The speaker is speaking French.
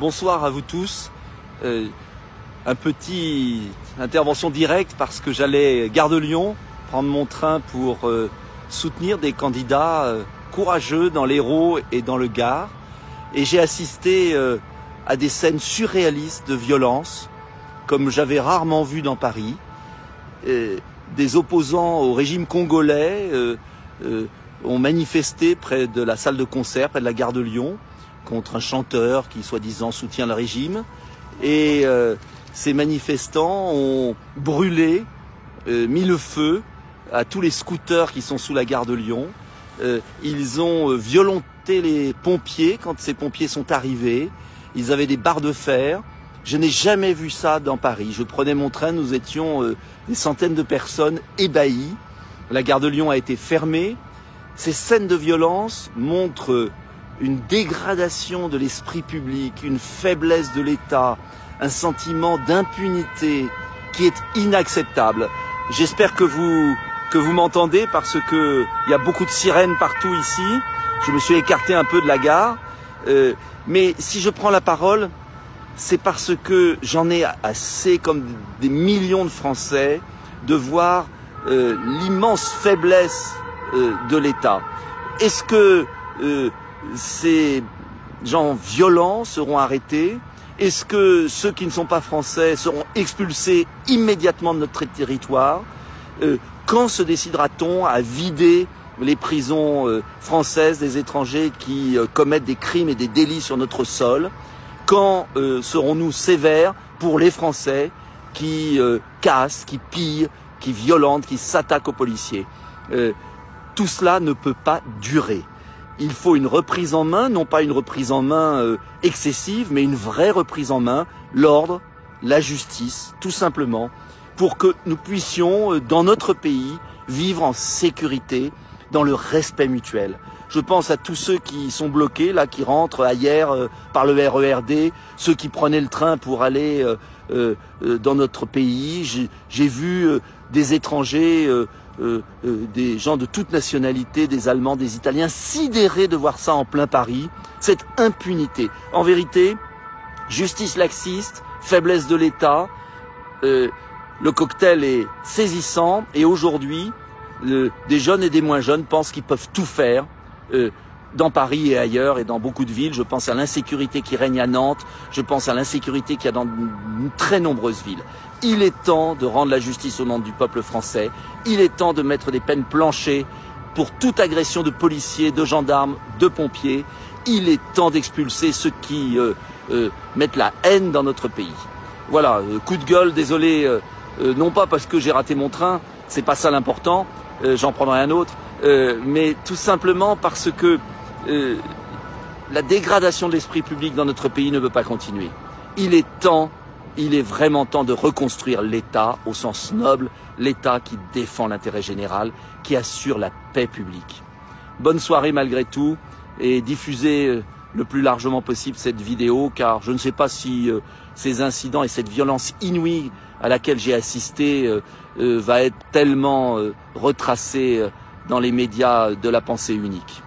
Bonsoir à vous tous. Un petit intervention directe parce que j'allais gare de Lyon prendre mon train pour soutenir des candidats courageux dans l'Hérault et dans le Gard. Et j'ai assisté à des scènes surréalistes de violence, comme j'avais rarement vu dans Paris. Des opposants au régime congolais ont manifesté près de la salle de concert, près de la gare de Lyon, contre un chanteur qui, soi-disant, soutient le régime. Et ces manifestants ont brûlé, mis le feu à tous les scooters qui sont sous la gare de Lyon. Ils ont violenté les pompiers quand ces pompiers sont arrivés. Ils avaient des barres de fer. Je n'ai jamais vu ça dans Paris. Je prenais mon train, nous étions des centaines de personnes ébahies. La gare de Lyon a été fermée. Ces scènes de violence montrent une dégradation de l'esprit public, une faiblesse de l'État, un sentiment d'impunité qui est inacceptable. J'espère que vous m'entendez parce que il y a beaucoup de sirènes partout ici. Je me suis écarté un peu de la gare. Mais si je prends la parole, c'est parce que j'en ai assez, comme des millions de Français, de voir l'immense faiblesse de l'État. Est-ce que ces gens violents seront arrêtés? Est-ce que ceux qui ne sont pas français seront expulsés immédiatement de notre territoire? Quand se décidera-t-on à vider les prisons françaises des étrangers qui commettent des crimes et des délits sur notre sol? Quand serons-nous sévères pour les Français qui cassent, qui pillent, qui violentent, qui s'attaquent aux policiers? Tout cela ne peut pas durer. Il faut une reprise en main, non pas une reprise en main excessive, mais une vraie reprise en main, l'ordre, la justice, tout simplement, pour que nous puissions, dans notre pays, vivre en sécurité, dans le respect mutuel. Je pense à tous ceux qui sont bloqués, là, qui rentrent hier par le RERD, ceux qui prenaient le train pour aller dans notre pays. J'ai vu des étrangers, des gens de toute nationalité, des Allemands, des Italiens, sidérés de voir ça en plein Paris, cette impunité. En vérité, justice laxiste, faiblesse de l'État, le cocktail est saisissant et aujourd'hui, des jeunes et des moins jeunes pensent qu'ils peuvent tout faire dans Paris et ailleurs et dans beaucoup de villes. Je pense à l'insécurité qui règne à Nantes, je pense à l'insécurité qu'il y a dans de très nombreuses villes. Il est temps de rendre la justice au nom du peuple français, il est temps de mettre des peines planchées pour toute agression de policiers, de gendarmes, de pompiers. Il est temps d'expulser ceux qui mettent la haine dans notre pays. Voilà, coup de gueule, désolé, non pas parce que j'ai raté mon train, c'est pas ça l'important, j'en prendrai un autre, mais tout simplement parce que la dégradation de l'esprit public dans notre pays ne peut pas continuer. Il est vraiment temps de reconstruire l'État au sens noble, l'État qui défend l'intérêt général, qui assure la paix publique. Bonne soirée malgré tout et diffusez le plus largement possible cette vidéo car je ne sais pas si ces incidents et cette violence inouïe à laquelle j'ai assisté va être tellement retracée dans les médias de la pensée unique.